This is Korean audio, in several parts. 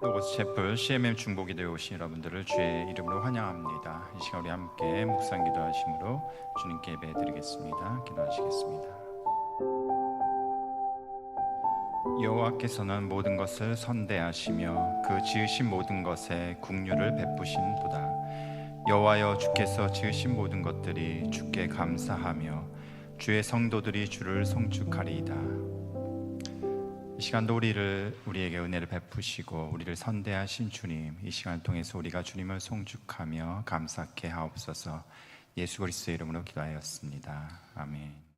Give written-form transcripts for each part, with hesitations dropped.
로고스 채플 CMM 중보기도에 오신 여러분들을 주의 이름으로 환영합니다. 이 시간 우리 함께 묵상 기도하심으로 주님께 예배드리겠습니다. 기도하시겠습니다. 여호와께서는 모든 것을 선대하시며 그 지으신 모든 것에 국류를 베푸신도다. 여호와여, 주께서 지으신 모든 것들이 주께 감사하며 주의 성도들이 주를 송축하리이다. 이 시간도 우리에게 은혜를 베푸시고 우리를 선대하신 주님, 이 시간을 통해서 우리가 주님을 송축하며 감사케 하옵소서. 예수 그리스도의 이름으로 기도하였습니다. 아멘.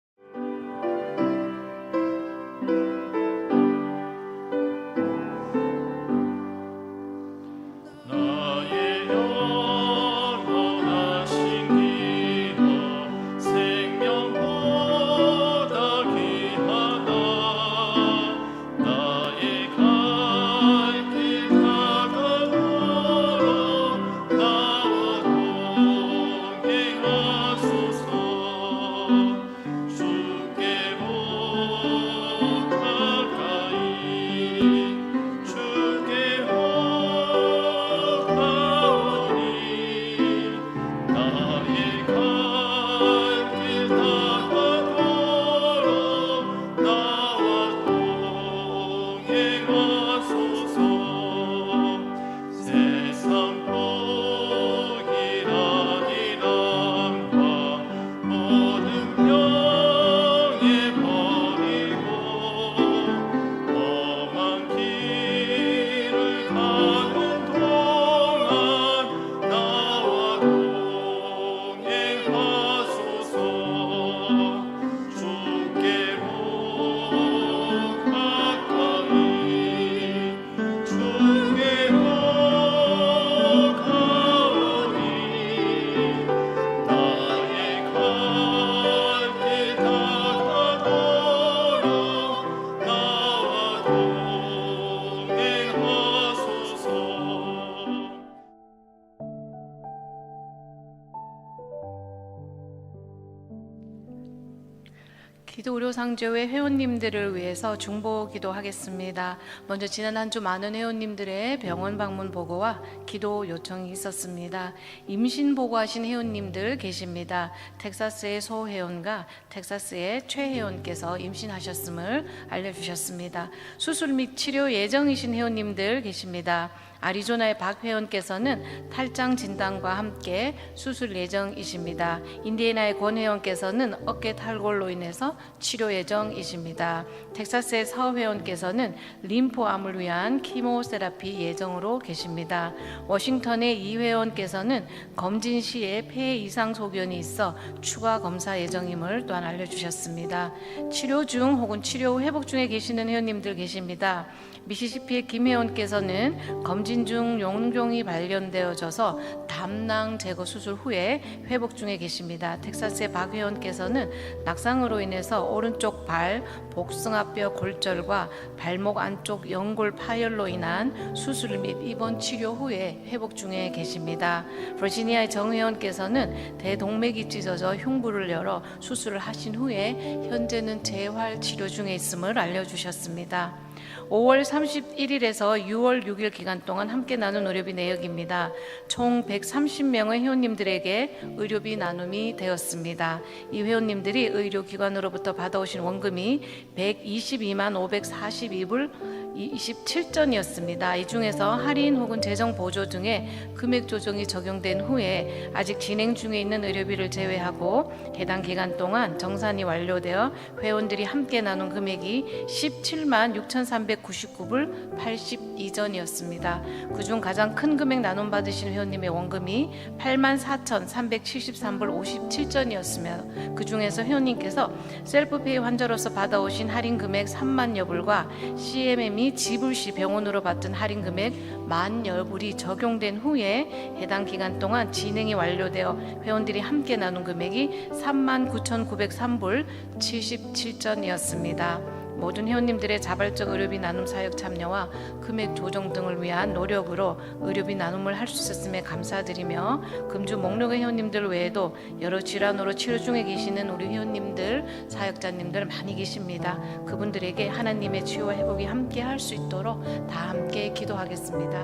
기도 의료상조회 회원님들을 위해서 중보 기도하겠습니다. 먼저 지난 한 주 많은 회원님들의 병원 방문 보고와 기도 요청이 있었습니다. 임신 보고하신 회원님들 계십니다. 텍사스의 소 회원과 텍사스의 최 회원께서 임신하셨음을 알려주셨습니다. 수술 및 치료 예정이신 회원님들 계십니다. 아리조나의 박 회원께서는 탈장 진단과 함께 수술 예정이십니다. 인디애나의 권 회원께서는 어깨 탈골로 인해서 치료 예정이십니다. 텍사스의 서 회원께서는 림프암을 위한 키모세라피 예정으로 계십니다. 워싱턴의 이 회원께서는 검진 시에 폐 이상 소견이 있어 추가 검사 예정임을 또한 알려주셨습니다. 치료 중 혹은 치료 후 회복 중에 계시는 회원님들 계십니다. 미시시피의 김 회원께서는 검진 중 용종이 발견되어져서 담낭 제거 수술 후에 회복 중에 계십니다. 텍사스의 박 회원께서는 낙상으로 인해서 오른쪽 발 복숭아뼈 골절과 발목 안쪽 연골 파열로 인한 수술 및 입원 치료 후에 회복 중에 계십니다. 버지니아의 정 회원께서는 대동맥이 찢어져 흉부를 열어 수술을 하신 후에 현재는 재활 치료 중에 있음을 알려주셨습니다. 5월 31일에서 6월 6일 기간 동안 함께 나눈 의료비 내역입니다. 총 130명의 회원님들에게 의료비 나눔이 되었습니다. 이 회원님들이 의료기관으로부터 받아오신 원금이 122만 542불 27전이었습니다. 이 중에서 할인 혹은 재정 보조 등의 금액 조정이 적용된 후에 아직 진행 중에 있는 의료비를 제외하고 해당 기간 동안 정산이 완료되어 회원들이 함께 나눈 금액이 17만 6,399불 82전이었습니다. 그중 가장 큰 금액 나눔 받으신 회원님의 원금이 8만 4,373불 57전이었으며 그 중에서 회원님께서 셀프페이 환자로서 받아오신 할인 금액 3만여 불과 CMM이 지불시 병원으로 받은 할인 금액 10,000여 불이 적용된 후에 해당 기간 동안 진행이 완료되어 회원들이 함께 나눈 금액이 39,903불 77전이었습니다. 모든 회원님들의 자발적 의료비 나눔 사역 참여와 금액 조정 등을 위한 노력으로 의료비 나눔을 할 수 있었음에 감사드리며 금주 목록의 회원님들 외에도 여러 질환으로 치료 중에 계시는 우리 회원님들, 사역자님들 많이 계십니다. 그분들에게 하나님의 치유와 회복이 함께 할 수 있도록 다 함께 기도 기도하겠습니다.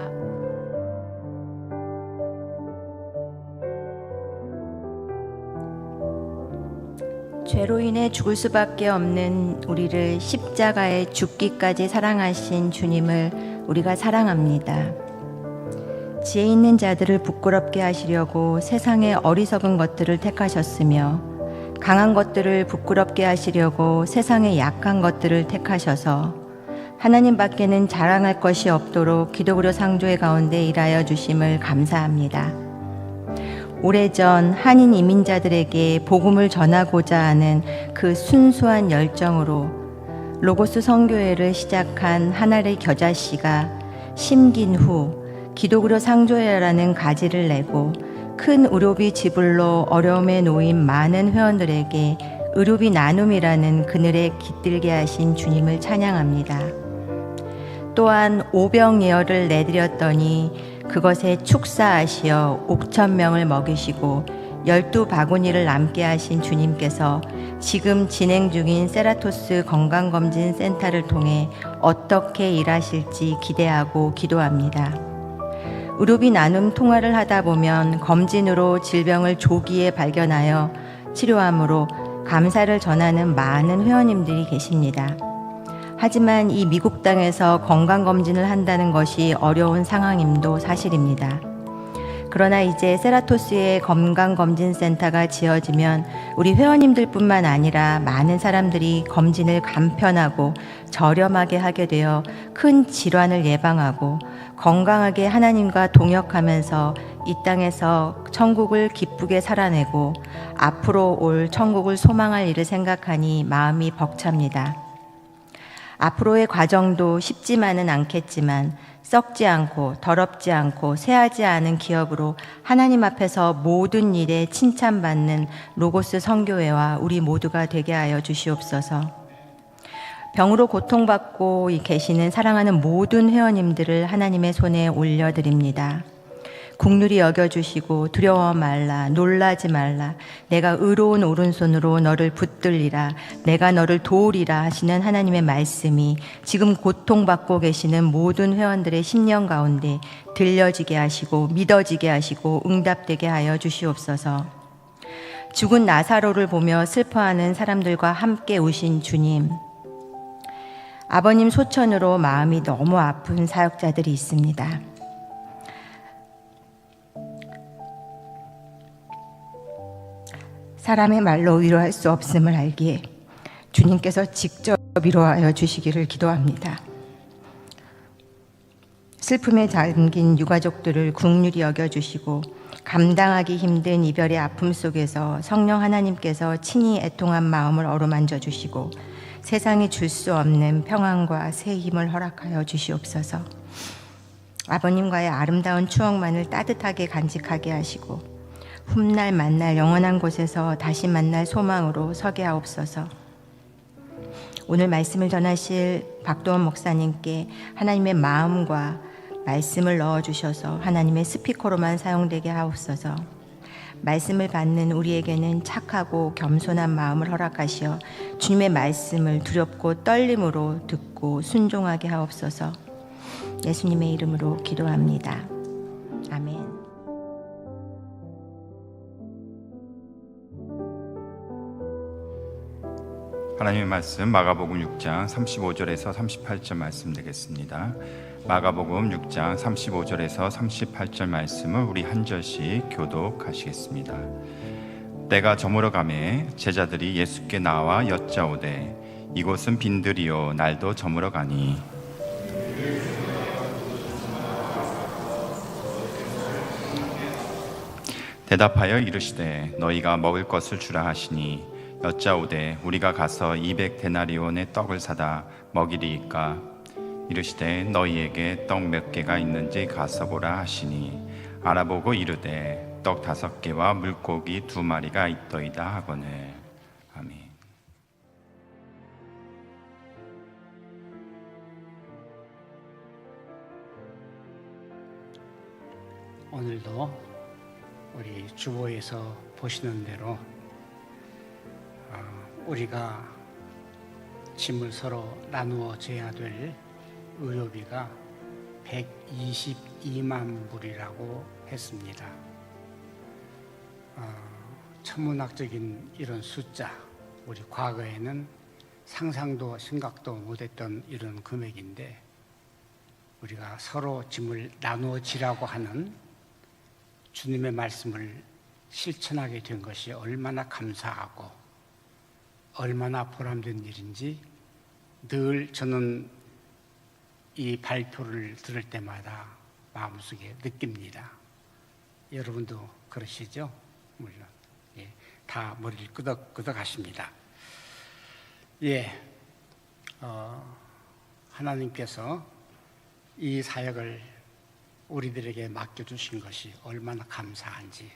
죄로 인해 죽을 수밖에 없는 우리를 십자가에 죽기까지 사랑하신 주님을 우리가 사랑합니다. 지혜 있는 자들을 부끄럽게 하시려고 세상의 어리석은 것들을 택하셨으며 강한 것들을 부끄럽게 하시려고 세상의 약한 것들을 택하셔서 하나님 밖에는 자랑할 것이 없도록 기독으로 상조의 가운데 일하여 주심을 감사합니다. 오래전 한인 이민자들에게 복음을 전하고자 하는 그 순수한 열정으로 로고스 선교회를 시작한 하나의 겨자씨가 심긴 후 기독으로 상조회라는 가지를 내고 큰 의료비 지불로 어려움에 놓인 많은 회원들에게 의료비 나눔이라는 그늘에 깃들게 하신 주님을 찬양합니다. 또한 오병이어를 내드렸더니 그것에 축사하시어 옥천명을 먹이시고 12바구니를 남게 하신 주님께서 지금 진행 중인 세라토스 건강검진센터를 통해 어떻게 일하실지 기대하고 기도합니다. 의료비 나눔 통화를 하다 보면 검진으로 질병을 조기에 발견하여 치료함으로 감사를 전하는 많은 회원님들이 계십니다. 하지만 이 미국 땅에서 건강검진을 한다는 것이 어려운 상황임도 사실입니다. 그러나 이제 세라토스의 건강검진센터가 지어지면 우리 회원님들뿐만 아니라 많은 사람들이 검진을 간편하고 저렴하게 하게 되어 큰 질환을 예방하고 건강하게 하나님과 동역하면서 이 땅에서 천국을 기쁘게 살아내고 앞으로 올 천국을 소망할 일을 생각하니 마음이 벅찹니다. 앞으로의 과정도 쉽지만은 않겠지만 썩지 않고 더럽지 않고 쇠하지 않은 기업으로 하나님 앞에서 모든 일에 칭찬받는 로고스 선교회와 우리 모두가 되게 하여 주시옵소서. 병으로 고통받고 계시는 사랑하는 모든 회원님들을 하나님의 손에 올려드립니다. 국률이 여겨주시고 두려워 말라, 놀라지 말라, 내가 의로운 오른손으로 너를 붙들리라, 내가 너를 도우리라 하시는 하나님의 말씀이 지금 고통받고 계시는 모든 회원들의 심령 가운데 들려지게 하시고 믿어지게 하시고 응답되게 하여 주시옵소서. 죽은 나사로를 보며 슬퍼하는 사람들과 함께 오신 주님, 아버님 소천으로 마음이 너무 아픈 사역자들이 있습니다. 사람의 말로 위로할 수 없음을 알기에 주님께서 직접 위로하여 주시기를 기도합니다. 슬픔에 잠긴 유가족들을 긍휼히 여겨주시고 감당하기 힘든 이별의 아픔 속에서 성령 하나님께서 친히 애통한 마음을 어루만져 주시고 세상이 줄 수 없는 평안과 새 힘을 허락하여 주시옵소서. 아버님과의 아름다운 추억만을 따뜻하게 간직하게 하시고 훗날 만날 영원한 곳에서 다시 만날 소망으로 서게 하옵소서. 오늘 말씀을 전하실 박도원 목사님께 하나님의 마음과 말씀을 넣어주셔서 하나님의 스피커로만 사용되게 하옵소서. 말씀을 받는 우리에게는 착하고 겸손한 마음을 허락하시어 주님의 말씀을 두렵고 떨림으로 듣고 순종하게 하옵소서. 예수님의 이름으로 기도합니다. 아멘. 하나님의 말씀 마가복음 6장 35절에서 38절 말씀 되겠습니다. 마가복음 6장 35절에서 38절 말씀을 우리 한 절씩 교독하시겠습니다. 때가 저물어 가매 제자들이 예수께 나와 여짜오되 이곳은 빈들이요 날도 저물어 가니 대답하여 이르시되 너희가 먹을 것을 주라 하시니 여짜오되 우리가 가서 200데나리온의 떡을 사다 먹이리이까 이르시되 너희에게 떡 몇 개가 있는지 가서 보라 하시니 알아보고 이르되 떡 5개와 물고기 2마리가 있더이다 하거늘. 아멘. 오늘도 우리 주보에서 보시는 대로 우리가 짐을 서로 나누어 져야 될 의료비가 122만 불이라고 했습니다. 천문학적인 이런 숫자, 우리 과거에는 상상도 생각도 못했던 이런 금액인데 우리가 서로 짐을 나누어 지라고 하는 주님의 말씀을 실천하게 된 것이 얼마나 감사하고 얼마나 보람된 일인지 늘 저는 이 발표를 들을 때마다 마음속에 느낍니다. 여러분도 그러시죠? 물론 다 머리를 끄덕끄덕 하십니다. 하나님께서 이 사역을 우리들에게 맡겨주신 것이 얼마나 감사한지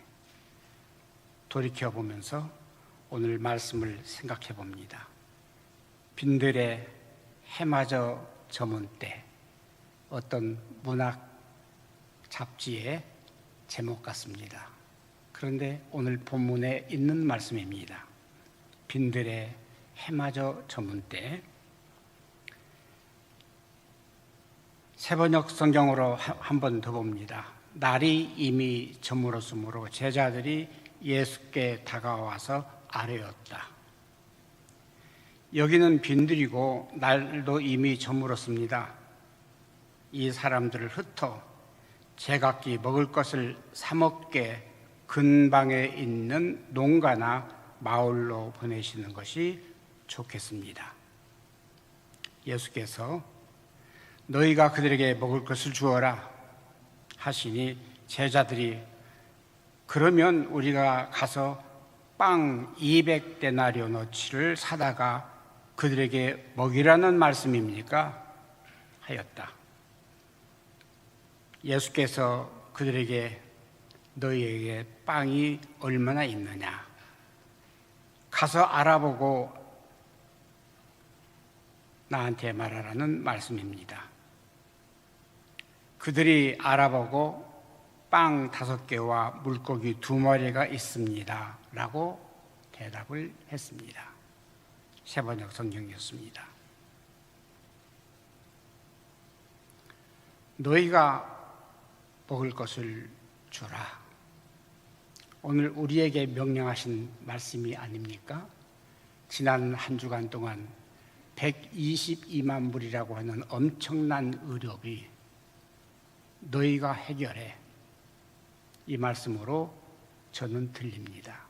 돌이켜보면서 오늘 말씀을 생각해 봅니다. 빈들의 해마저 저문 때, 어떤 문학 잡지의 제목 같습니다. 그런데 오늘 본문에 있는 말씀입니다. 빈들의 해마저 저문 때, 세번역 성경으로 한 번 더 봅니다. 날이 이미 저물었으므로 제자들이 예수께 다가와서 아뢰었다. 여기는 빈들이고 날도 이미 저물었습니다. 이 사람들을 흩어 제각기 먹을 것을 사 먹게 근방에 있는 농가나 마을로 보내시는 것이 좋겠습니다. 예수께서 너희가 그들에게 먹을 것을 주어라 하시니 제자들이 그러면 우리가 가서 빵 200데나리오너치를 사다가 그들에게 먹이라는 말씀입니까? 하였다. 예수께서 그들에게 너희에게 빵이 얼마나 있느냐? 가서 알아보고 나한테 말하라는 말씀입니다. 그들이 알아보고 빵 5개와 물고기 2마리가 있습니다 라고 대답을 했습니다. 세번역 성경이었습니다. 너희가 먹을 것을 주라. 오늘 우리에게 명령하신 말씀이 아닙니까? 지난 한 주간 동안 122만 불이라고 하는 엄청난 의료비 너희가 해결해, 이 말씀으로 저는 들립니다.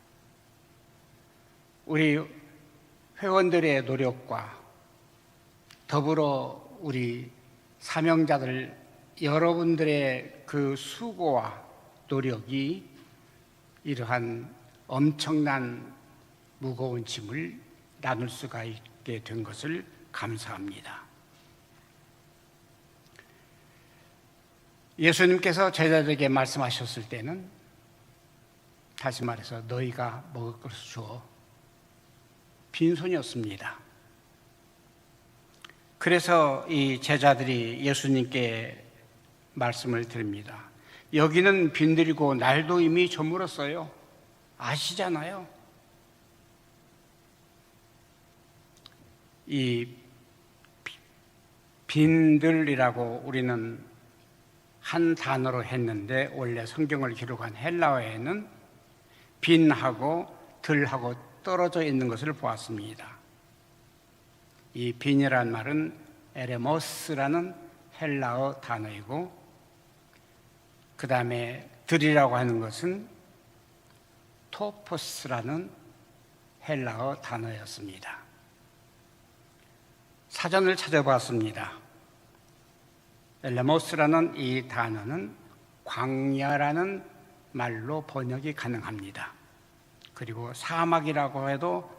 우리 회원들의 노력과 더불어 우리 사명자들 여러분들의 그 수고와 노력이 이러한 엄청난 무거운 짐을 나눌 수가 있게 된 것을 감사합니다. 예수님께서 제자들에게 말씀하셨을 때는 다시 말해서 너희가 먹을 것을 주어 빈손이었습니다. 그래서 이 제자들이 예수님께 말씀을 드립니다. 여기는 빈들이고 날도 이미 저물었어요. 아시잖아요. 이 빈들이라고 우리는 한 단어로 했는데 원래 성경을 기록한 헬라어에는 빈하고 들하고 떨어져 있는 것을 보았습니다. 이 빈이란 말은 에레모스라는 헬라어 단어이고 그 다음에 들이라고 하는 것은 토포스라는 헬라어 단어였습니다. 사전을 찾아봤습니다. 엘레모스라는 이 단어는 광야라는 말로 번역이 가능합니다. 그리고 사막이라고 해도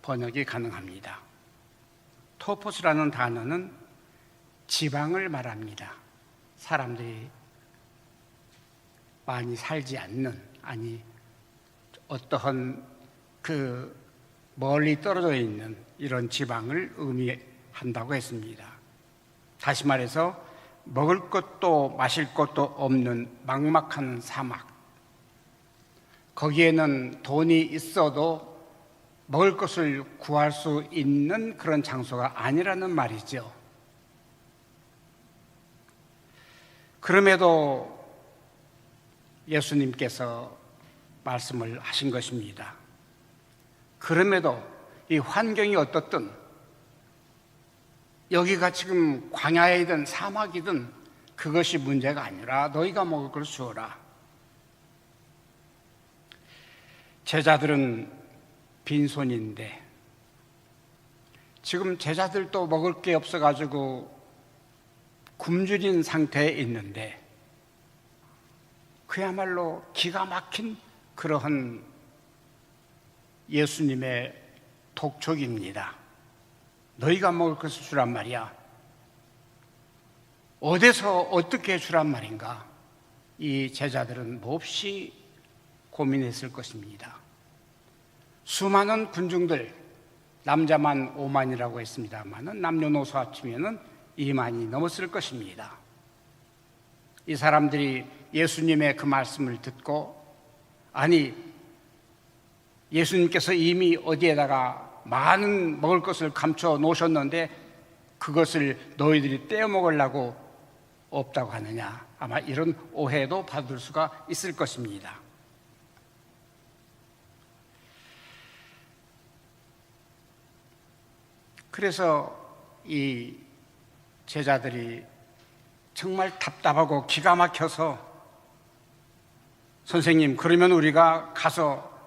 번역이 가능합니다. 토포스라는 단어는 지방을 말합니다. 사람들이 많이 살지 않는, 아니 어떠한 그 멀리 떨어져 있는 이런 지방을 의미한다고 했습니다. 다시 말해서 먹을 것도 마실 것도 없는 막막한 사막, 거기에는 돈이 있어도 먹을 것을 구할 수 있는 그런 장소가 아니라는 말이죠. 그럼에도 예수님께서 말씀을 하신 것입니다. 그럼에도 이 환경이 어떻든, 여기가 지금 광야이든 사막이든 그것이 문제가 아니라 너희가 먹을 걸 주어라. 제자들은 빈손인데 지금 제자들도 먹을 게 없어가지고 굶주린 상태에 있는데, 그야말로 기가 막힌 그러한 예수님의 독촉입니다. 너희가 먹을 것을 주란 말이야. 어디서 어떻게 주란 말인가? 이 제자들은 몹시 고민했을 것입니다. 수많은 군중들, 남자만 5만이라고 했습니다만 남녀노소 합치면 2만이 넘었을 것입니다. 이 사람들이 예수님의 그 말씀을 듣고, 아니, 예수님께서 이미 어디에다가 많은 먹을 것을 감춰 놓으셨는데 그것을 너희들이 떼어 먹으려고 없다고 하느냐, 아마 이런 오해도 받을 수가 있을 것입니다. 그래서 이 제자들이 정말 답답하고 기가 막혀서, 선생님, 그러면 우리가 가서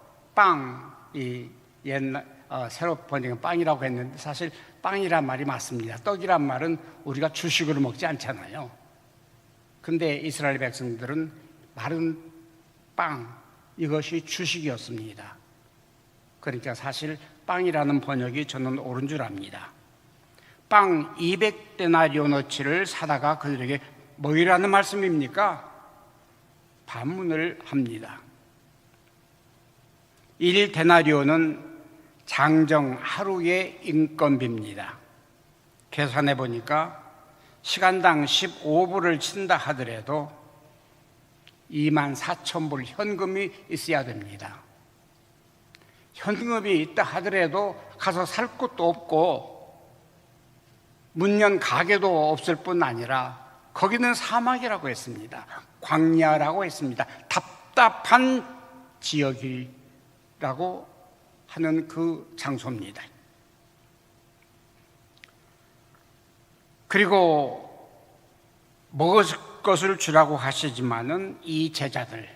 새로 번역은 빵이라고 했는데 사실 빵이란 말이 맞습니다. 떡이란 말은 우리가 주식으로 먹지 않잖아요. 근데 이스라엘 백성들은 마른 빵, 이것이 주식이었습니다. 그러니까 사실 빵이라는 번역이 저는 옳은 줄 압니다. 빵 200데나리오너치를 사다가 그들에게 먹이라는 말씀입니까? 반문을 합니다. 1데나리오는 장정 하루의 인건비입니다. 계산해 보니까 시간당 15불을 친다 하더라도 24,000불 현금이 있어야 됩니다. 현금이 있다 하더라도 가서 살 곳도 없고 문연 가게도 없을 뿐 아니라 거기는 사막이라고 했습니다. 광야라고 했습니다. 답답한 지역이라고 하는 그 장소입니다. 그리고 먹을 것을 주라고 하시지만은 이 제자들,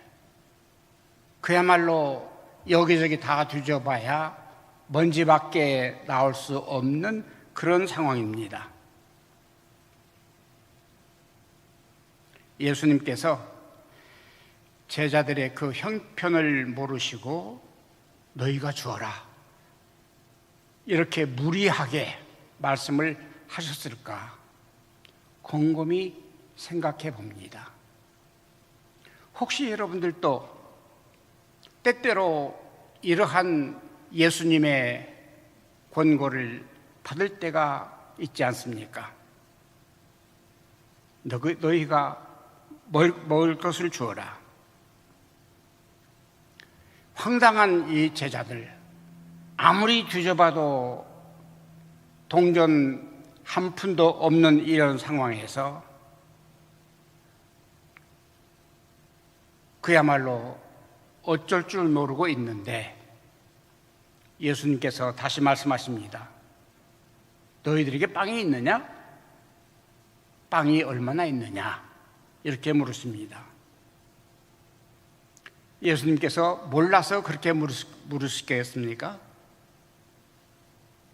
그야말로 여기저기 다 뒤져봐야 먼지밖에 나올 수 없는 그런 상황입니다. 예수님께서 제자들의 그 형편을 모르시고 너희가 주어라, 이렇게 무리하게 말씀을 하셨을까 곰곰이 생각해 봅니다. 혹시 여러분들도 때때로 이러한 예수님의 권고를 받을 때가 있지 않습니까? 너희가 먹을 것을 주어라. 황당한 이 제자들, 아무리 뒤져봐도 동전 한 푼도 없는 이런 상황에서 그야말로 어쩔 줄 모르고 있는데 예수님께서 다시 말씀하십니다. 너희들에게 빵이 있느냐? 빵이 얼마나 있느냐? 이렇게 물으십니다. 예수님께서 몰라서 그렇게 물으시겠습니까?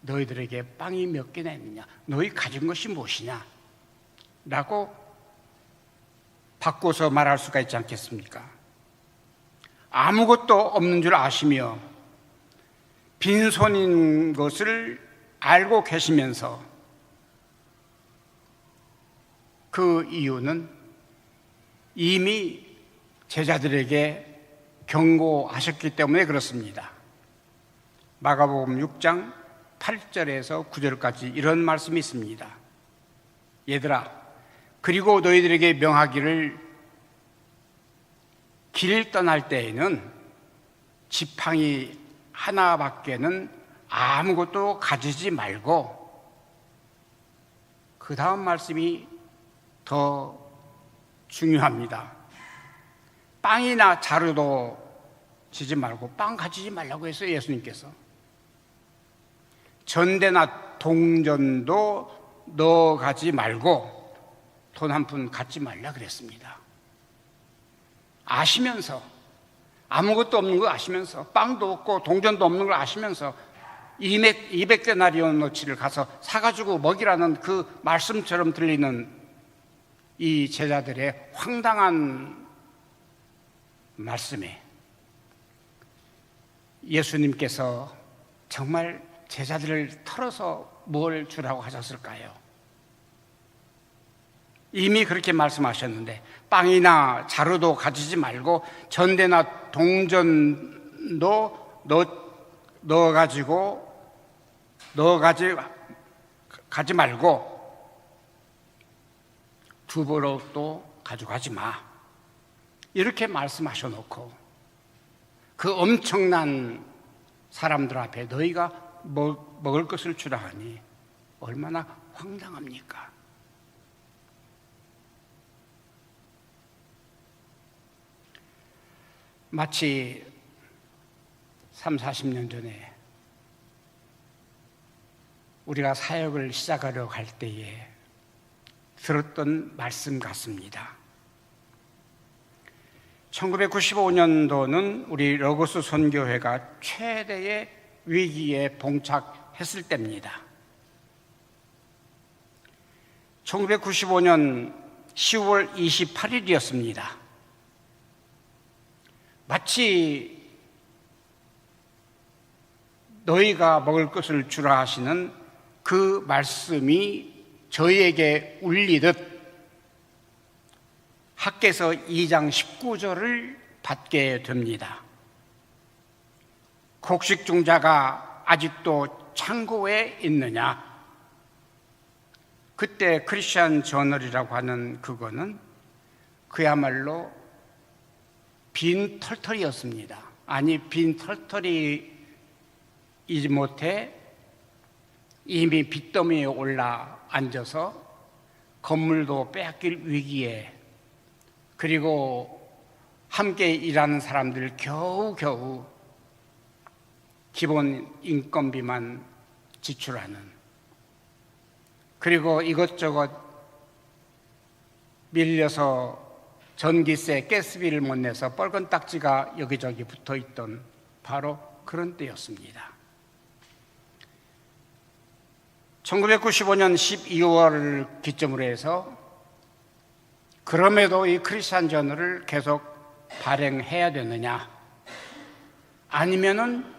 너희들에게 빵이 몇 개나 있느냐? 너희 가진 것이 무엇이냐? 라고 바꿔서 말할 수가 있지 않겠습니까? 아무것도 없는 줄 아시며 빈손인 것을 알고 계시면서 그 이유는 이미 제자들에게 경고하셨기 때문에 그렇습니다. 마가복음 6장 8절에서 9절까지 이런 말씀이 있습니다. 얘들아, 그리고 너희들에게 명하기를 길 떠날 때에는 지팡이 하나밖에는 아무것도 가지지 말고, 그 다음 말씀이 더 중요합니다. 빵이나 자루도 지지 말고 빵 가지지 말라고 했어요, 예수님께서. 전대나 동전도 넣어 가지 말고 돈 한 푼 갖지 말라 그랬습니다. 아시면서, 아무것도 없는 거 아시면서, 빵도 없고 동전도 없는 걸 아시면서 200데나리온어치를 가서 사가지고 먹이라는 그 말씀처럼 들리는 이 제자들의 황당한 말씀에 예수님께서 정말 제자들을 털어서 뭘 주라고 하셨을까요? 이미 그렇게 말씀하셨는데 빵이나 자루도 가지지 말고 전대나 동전도 가지 말고 두보로도 가져가지 마, 이렇게 말씀하셔 놓고 그 엄청난 사람들 앞에 너희가 먹을 것을 주라 하니 얼마나 황당합니까? 마치 30-40년 전에 우리가 사역을 시작하려 할 때에 들었던 말씀 같습니다. 1995년도는 우리 러고스 선교회가 최대의 위기에 봉착했을 때입니다. 1995년 10월 28일이었습니다. 마치 너희가 먹을 것을 주라 하시는 그 말씀이 저희에게 울리듯 학개서 2장 19절을 받게 됩니다. 곡식중자가 아직도 창고에 있느냐? 그때 크리스천 저널이라고 하는 그거는 그야말로 빈 털털이었습니다. 아니, 빈 털털이이지 못해 이미 빚더미에 올라 앉아서 건물도 빼앗길 위기에, 그리고 함께 일하는 사람들 겨우겨우 기본 인건비만 지출하는, 그리고 이것저것 밀려서 전기세, 가스비를 못 내서 빨간 딱지가 여기저기 붙어있던 바로 그런 때였습니다. 1995년 12월을 기점으로 해서 그럼에도 이 크리스천 저널을 계속 발행해야 되느냐, 아니면은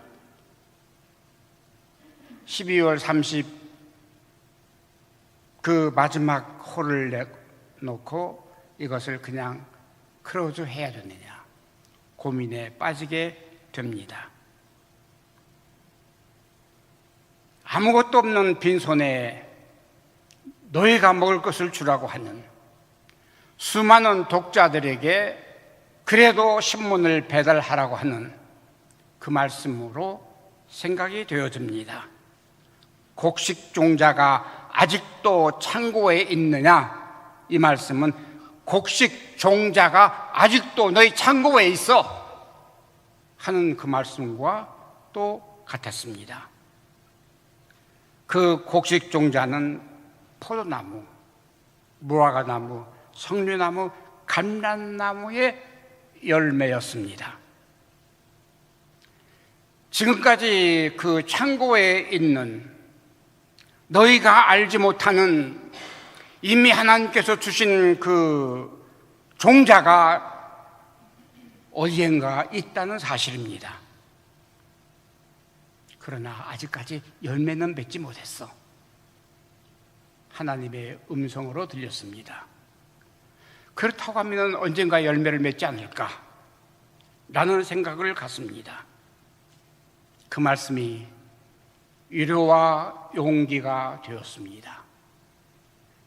12월 30 그 마지막 홀을 내놓고 이것을 그냥 크로즈 해야 되느냐 고민에 빠지게 됩니다. 아무것도 없는 빈손에 너희가 먹을 것을 주라고 하는 수많은 독자들에게 그래도 신문을 배달하라고 하는 그 말씀으로 생각이 되어집니다. 곡식종자가 아직도 창고에 있느냐? 이 말씀은 곡식종자가 아직도 너희 창고에 있어 하는 그 말씀과 또 같았습니다. 그 곡식종자는 포도나무, 무화과나무, 석류나무, 감람나무의 열매였습니다. 지금까지 그 창고에 있는 너희가 알지 못하는 이미 하나님께서 주신 그 종자가 어디엔가 있다는 사실입니다. 그러나 아직까지 열매는 맺지 못했어. 하나님의 음성으로 들렸습니다. 그렇다고 하면 언젠가 열매를 맺지 않을까 라는 생각을 갖습니다. 그 말씀이 위로와 용기가 되었습니다.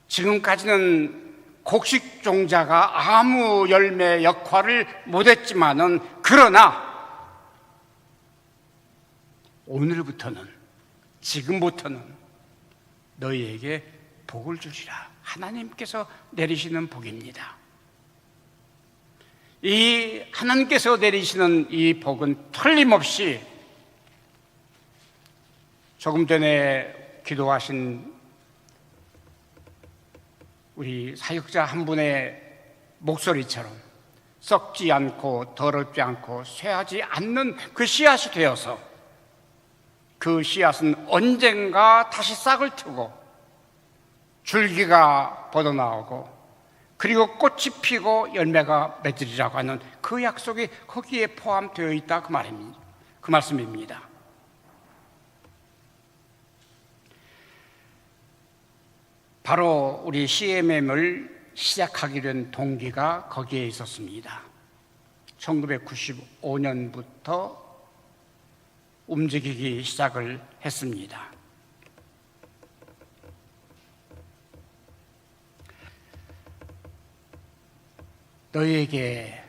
지금까지는 곡식종자가 아무 열매 역할을 못했지만은, 그러나 오늘부터는, 지금부터는 너희에게 복을 주시라. 하나님께서 내리시는 복입니다. 이 하나님께서 내리시는 이 복은 틀림없이 조금 전에 기도하신 우리 사역자 한 분의 목소리처럼 썩지 않고 더럽지 않고 쇠하지 않는 그 씨앗이 되어서 그 씨앗은 언젠가 다시 싹을 트고 줄기가 뻗어나오고 그리고 꽃이 피고 열매가 맺으리라고 하는 그 약속이 거기에 포함되어 있다 그 말입니다. 그 말씀입니다. 바로 우리 CMM을 시작하게 된 동기가 거기에 있었습니다. 1995년부터 움직이기 시작을 했습니다. 너희에게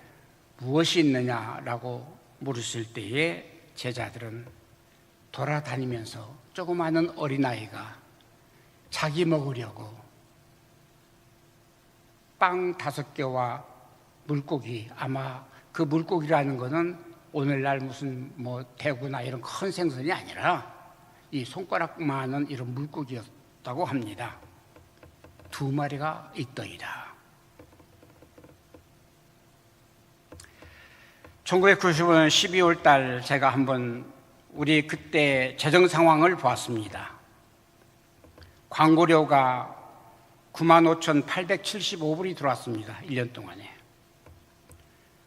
무엇이 있느냐라고 물으실 때에 제자들은 돌아다니면서 조그마한 어린아이가 자기 먹으려고 빵 5개와 물고기, 아마 그 물고기라는 거는 오늘날 무슨 뭐 대구나 이런 큰 생선이 아니라 이 손가락만한 이런 물고기였다고 합니다. 2마리가 있더이다. 1995년 12월 달 제가 한번 우리 그때 재정 상황을 보았습니다. 광고료가 95,875불이 들어왔습니다. 1년 동안에.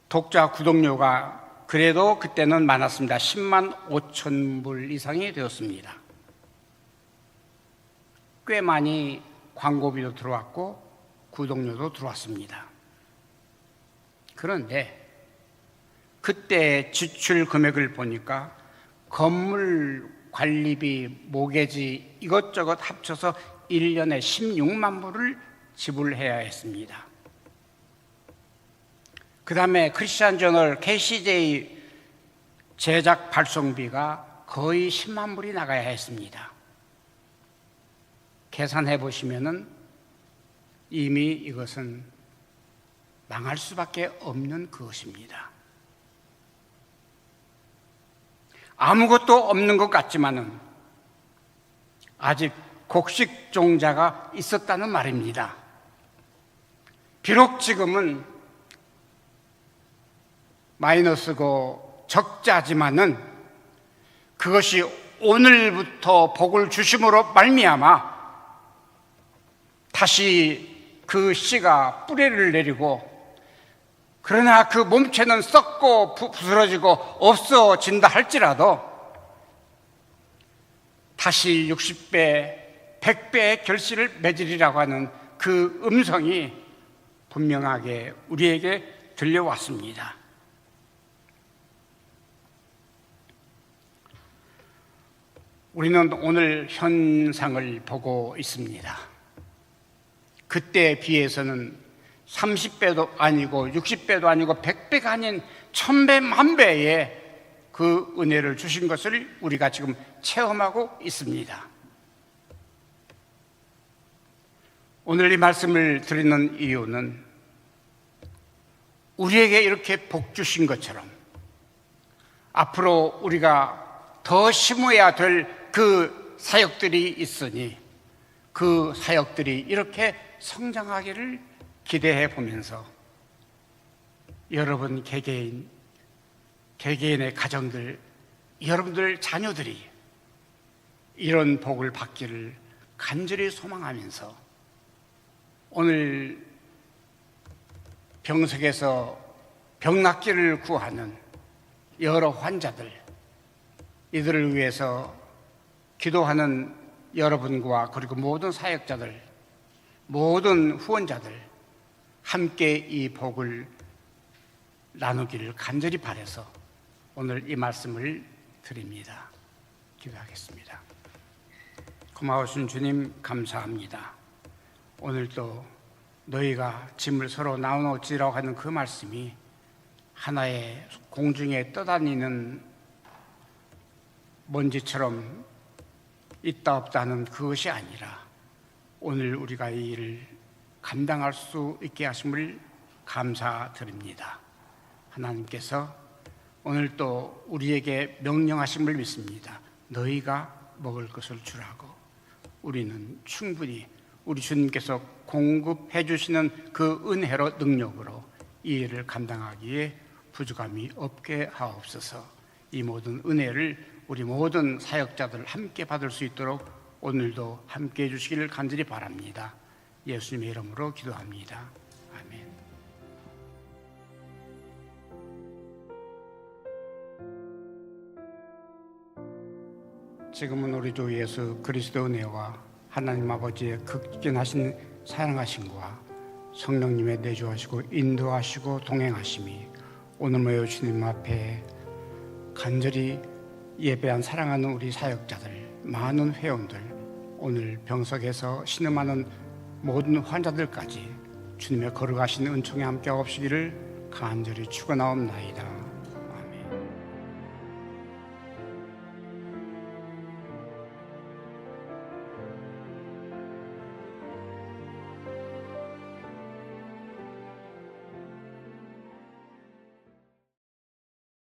독자 구독료가 그래도 그때는 많았습니다. 10만 5천 불 이상이 되었습니다. 꽤 많이 광고비도 들어왔고 구독료도 들어왔습니다. 그런데 그때 지출 금액을 보니까 건물 관리비, 모계지 이것저것 합쳐서 1년에 16만 불을 지불해야 했습니다. 그 다음에 크리스천 저널 KCJ 제작 발송비가 거의 10만 불이 나가야 했습니다. 계산해 보시면은 이미 이것은 망할 수밖에 없는 그것입니다. 아무것도 없는 것 같지만은 아직 곡식 종자가 있었다는 말입니다. 비록 지금은 마이너스고 적자지만은 그것이 오늘부터 복을 주심으로 말미암아 다시 그 씨가 뿌리를 내리고, 그러나 그 몸체는 썩고 부스러지고 없어진다 할지라도 다시 60배, 100배의 결실을 맺으리라고 하는 그 음성이 분명하게 우리에게 들려왔습니다. 우리는 오늘 현상을 보고 있습니다. 그때에 비해서는 30배도 아니고 60배도 아니고 100배가 아닌 1000배, 1000배의 그 은혜를 주신 것을 우리가 지금 체험하고 있습니다. 오늘 이 말씀을 드리는 이유는 우리에게 이렇게 복 주신 것처럼 앞으로 우리가 더 심어야 될 그 사역들이 있으니 그 사역들이 이렇게 성장하기를 기대해 보면서 여러분 개개인의 가정들, 여러분들 자녀들이 이런 복을 받기를 간절히 소망하면서 오늘 병석에서 병 낫기를 구하는 여러 환자들, 이들을 위해서 기도하는 여러분과 그리고 모든 사역자들, 모든 후원자들 함께 이 복을 나누기를 간절히 바라서 오늘 이 말씀을 드립니다. 기도하겠습니다. 고마우신 주님 감사합니다. 오늘도 너희가 짐을 서로 나누어지라고 하는 그 말씀이 하나의 공중에 떠다니는 먼지처럼 있다 없다 하는 그것이 아니라 오늘 우리가 이 일을 감당할 수 있게 하심을 감사드립니다. 하나님께서 오늘 또 우리에게 명령하심을 믿습니다. 너희가 먹을 것을 주라고. 우리는 충분히 우리 주님께서 공급해 주시는 그 은혜로 능력으로 이 일을 감당하기에 부족함이 없게 하옵소서. 이 모든 은혜를 우리 모든 사역자들 함께 받을 수 있도록 오늘도 함께 해주시기를 간절히 바랍니다. 예수님의 이름으로 기도합니다. 아멘. 지금은 우리 주 예수 그리스도 은혜와 하나님 아버지의 극진하신 사랑하심과 성령님의 내주하시고 인도하시고 동행하심이 오늘 모여 주님 앞에 간절히 예배한 사랑하는 우리 사역자들, 많은 회원들, 오늘 병석에서 신음하는 모든 환자들까지 주님의 걸어가신 은총에 함께 없으기를 간절히 축원하옵나이다.